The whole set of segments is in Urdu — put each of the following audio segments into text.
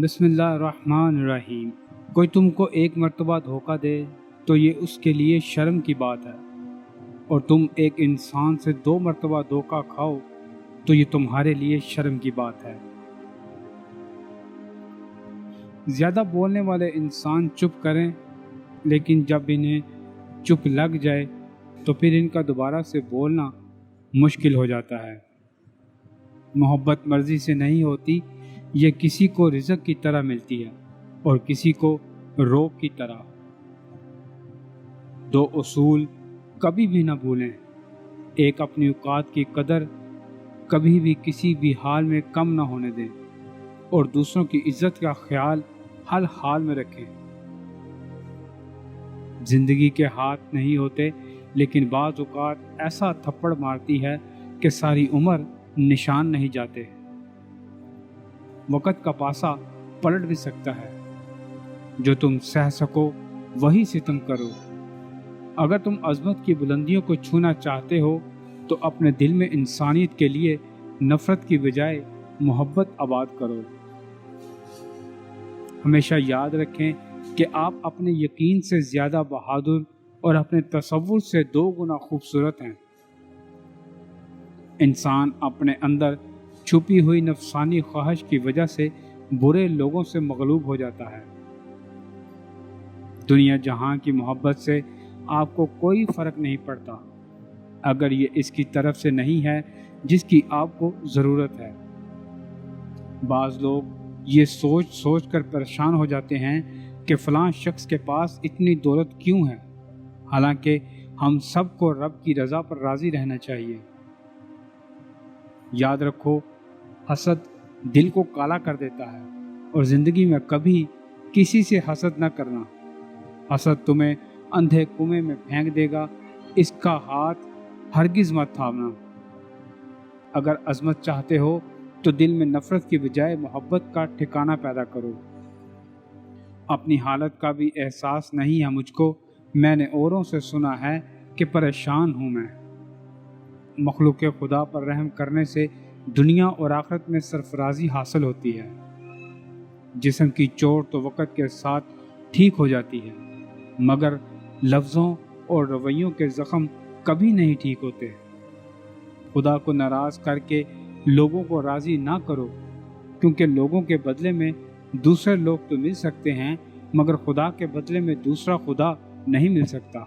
بسم اللہ الرحمن الرحیم۔ کوئی تم کو ایک مرتبہ دھوکہ دے تو یہ اس کے لیے شرم کی بات ہے، اور تم ایک انسان سے 2 مرتبہ دھوکہ کھاؤ تو یہ تمہارے لیے شرم کی بات ہے۔ زیادہ بولنے والے انسان چپ کریں، لیکن جب انہیں چپ لگ جائے تو پھر ان کا دوبارہ سے بولنا مشکل ہو جاتا ہے۔ محبت مرضی سے نہیں ہوتی، یہ کسی کو رزق کی طرح ملتی ہے اور کسی کو روگ کی طرح۔ 2 اصول کبھی بھی نہ بھولیں۔ ایک، اپنی اوقات کی قدر کبھی بھی کسی بھی حال میں کم نہ ہونے دیں، اور دوسروں کی عزت کا خیال ہر حال میں رکھیں۔ زندگی کے ہاتھ نہیں ہوتے، لیکن بعض اوقات ایسا تھپڑ مارتی ہے کہ ساری عمر نشان نہیں جاتے۔ وقت کا پاسا پلٹ بھی سکتا ہے، جو تم سہ سکو وہی ستم کرو۔ اگر تم عظمت کی بلندیوں کو چھونا چاہتے ہو تو اپنے دل میں انسانیت کے لیے نفرت کی بجائے محبت آباد کرو۔ ہمیشہ یاد رکھیں کہ آپ اپنے یقین سے زیادہ بہادر اور اپنے تصور سے 2 گنا خوبصورت ہیں۔ انسان اپنے اندر چھپی ہوئی نفسانی خواہش کی وجہ سے برے لوگوں سے مغلوب ہو جاتا ہے۔ دنیا جہاں کی محبت سے آپ کو کوئی فرق نہیں پڑتا، اگر یہ اس کی طرف سے نہیں ہے جس کی آپ کو ضرورت ہے۔ بعض لوگ یہ سوچ کر پریشان ہو جاتے ہیں کہ فلاں شخص کے پاس اتنی دولت کیوں ہے، حالانکہ ہم سب کو رب کی رضا پر راضی رہنا چاہیے۔ یاد رکھو، حسد دل کو کالا کر دیتا ہے، اور زندگی میں کبھی کسی سے حسد نہ کرنا۔ حسد تمہیں اندھے کنویں میں پھینک دے گا، اس کا ہاتھ ہرگز مت تھامنا۔ اگر عظمت چاہتے ہو تو دل میں نفرت کی بجائے محبت کا ٹھکانہ پیدا کرو۔ اپنی حالت کا بھی احساس نہیں ہے مجھ کو، میں نے اوروں سے سنا ہے کہ پریشان ہوں میں۔ مخلوق خدا پر رحم کرنے سے دنیا اور آخرت میں سرفرازی حاصل ہوتی ہے۔ جسم کی چوٹ تو وقت کے ساتھ ٹھیک ہو جاتی ہے، مگر لفظوں اور رویوں کے زخم کبھی نہیں ٹھیک ہوتے۔ خدا کو ناراض کر کے لوگوں کو راضی نہ کرو، کیونکہ لوگوں کے بدلے میں دوسرے لوگ تو مل سکتے ہیں، مگر خدا کے بدلے میں دوسرا خدا نہیں مل سکتا۔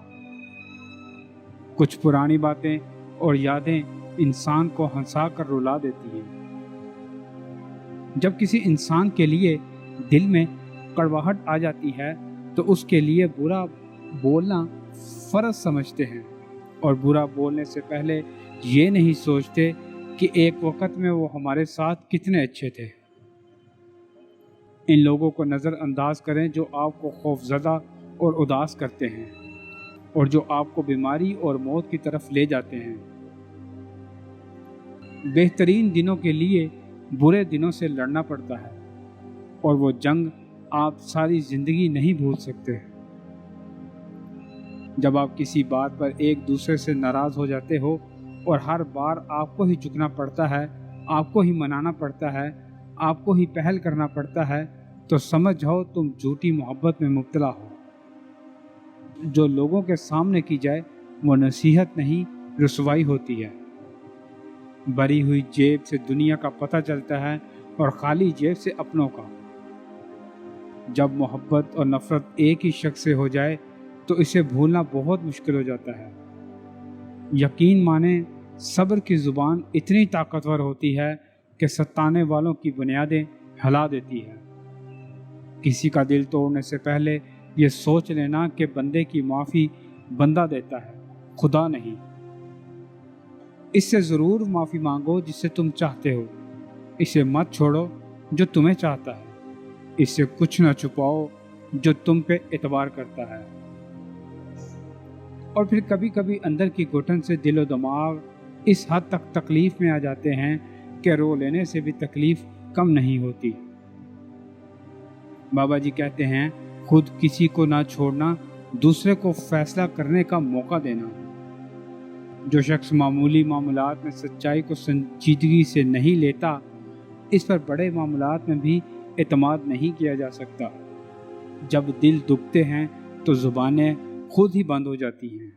کچھ پرانی باتیں اور یادیں انسان کو ہنسا کر رلا دیتی ہیں۔ جب کسی انسان کے لیے دل میں کڑواہٹ آ جاتی ہے تو اس کے لیے برا بولنا فرض سمجھتے ہیں، اور برا بولنے سے پہلے یہ نہیں سوچتے کہ ایک وقت میں وہ ہمارے ساتھ کتنے اچھے تھے۔ ان لوگوں کو نظر انداز کریں جو آپ کو خوفزدہ اور اداس کرتے ہیں، اور جو آپ کو بیماری اور موت کی طرف لے جاتے ہیں۔ بہترین دنوں کے لیے برے دنوں سے لڑنا پڑتا ہے، اور وہ جنگ آپ ساری زندگی نہیں بھول سکتے۔ جب آپ کسی بات پر ایک دوسرے سے ناراض ہو جاتے ہو اور ہر بار آپ کو ہی جھکنا پڑتا ہے، آپ کو ہی منانا پڑتا ہے، آپ کو ہی پہل کرنا پڑتا ہے، تو سمجھ جاؤ تم جھوٹی محبت میں مبتلا ہو۔ جو لوگوں کے سامنے کی جائے وہ نصیحت نہیں، رسوائی ہوتی ہے۔ بھری ہوئی جیب سے دنیا کا پتہ چلتا ہے، اور خالی جیب سے اپنوں کا۔ جب محبت اور نفرت ایک ہی شخص سے ہو جائے تو اسے بھولنا بہت مشکل ہو جاتا ہے۔ یقین مانیں، صبر کی زبان اتنی طاقتور ہوتی ہے کہ ستانے والوں کی بنیادیں ہلا دیتی ہے۔ کسی کا دل توڑنے سے پہلے یہ سوچ لینا کہ بندے کی معافی بندہ دیتا ہے، خدا نہیں۔ اس سے ضرور معافی مانگو جسے تم چاہتے ہو، اسے مت چھوڑو جو تمہیں چاہتا ہے، اس سے کچھ نہ چھپاؤ جو تم پہ اعتبار کرتا ہے۔ اور پھر کبھی کبھی اندر کی گھٹن سے دل و دماغ اس حد تک تکلیف میں آ جاتے ہیں کہ رو لینے سے بھی تکلیف کم نہیں ہوتی۔ بابا جی کہتے ہیں، خود کسی کو نہ چھوڑنا، دوسرے کو فیصلہ کرنے کا موقع دینا۔ جو شخص معمولی معاملات میں سچائی کو سنجیدگی سے نہیں لیتا، اس پر بڑے معاملات میں بھی اعتماد نہیں کیا جا سکتا۔ جب دل دکھتے ہیں تو زبانیں خود ہی بند ہو جاتی ہیں۔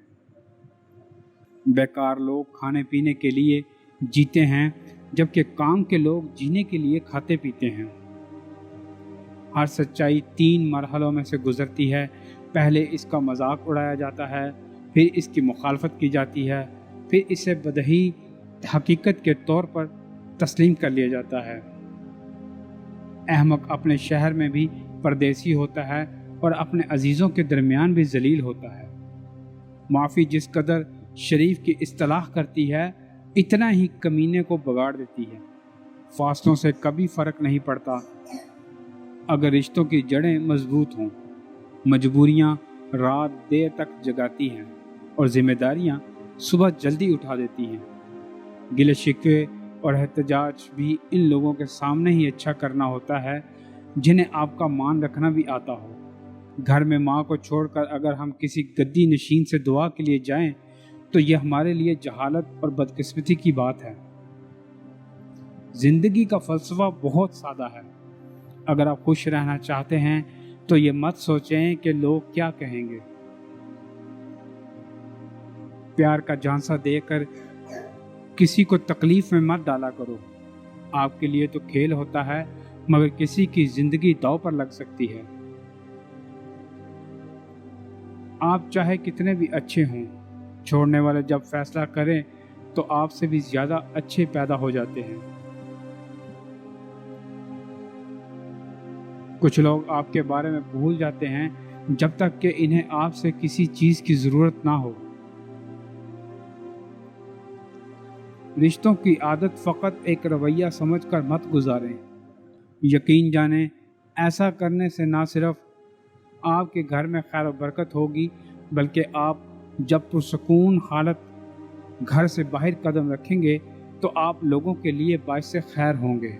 بیکار لوگ کھانے پینے کے لیے جیتے ہیں، جبکہ کام کے لوگ جینے کے لیے کھاتے پیتے ہیں۔ ہر سچائی 3 مرحلوں میں سے گزرتی ہے۔ پہلے اس کا مذاق اڑایا جاتا ہے، پھر اس کی مخالفت کی جاتی ہے، پھر اسے بدیہی حقیقت کے طور پر تسلیم کر لیا جاتا ہے۔ احمق اپنے شہر میں بھی پردیسی ہوتا ہے اور اپنے عزیزوں کے درمیان بھی ذلیل ہوتا ہے۔ معافی جس قدر شریف کی اصطلاح کرتی ہے، اتنا ہی کمینے کو بگاڑ دیتی ہے۔ فاصلوں سے کبھی فرق نہیں پڑتا اگر رشتوں کی جڑیں مضبوط ہوں۔ مجبوریاں رات دیر تک جگاتی ہیں اور ذمہ داریاں صبح جلدی اٹھا دیتی ہیں۔ گلے شکوے اور احتجاج بھی ان لوگوں کے سامنے ہی اچھا کرنا ہوتا ہے جنہیں آپ کا مان رکھنا بھی آتا ہو۔ گھر میں ماں کو چھوڑ کر اگر ہم کسی گدی نشین سے دعا کے لیے جائیں تو یہ ہمارے لیے جہالت اور بدقسمتی کی بات ہے۔ زندگی کا فلسفہ بہت سادہ ہے۔ اگر آپ خوش رہنا چاہتے ہیں تو یہ مت سوچیں کہ لوگ کیا کہیں گے۔ پیار کا جھانسا دے کر کسی کو تکلیف میں مت ڈالا کرو۔ آپ کے لیے تو کھیل ہوتا ہے، مگر کسی کی زندگی داؤ پر لگ سکتی ہے۔ آپ چاہے کتنے بھی اچھے ہوں، چھوڑنے والے جب فیصلہ کریں تو آپ سے بھی زیادہ اچھے پیدا ہو جاتے ہیں۔ کچھ لوگ آپ کے بارے میں بھول جاتے ہیں جب تک کہ انہیں آپ سے کسی چیز کی ضرورت نہ ہو۔ رشتوں کی عادت فقط ایک رویہ سمجھ کر مت گزاریں۔ یقین جانیں ایسا کرنے سے نہ صرف آپ کے گھر میں خیر و برکت ہوگی، بلکہ آپ جب پرسکون حالت گھر سے باہر قدم رکھیں گے تو آپ لوگوں کے لیے باعث خیر ہوں گے۔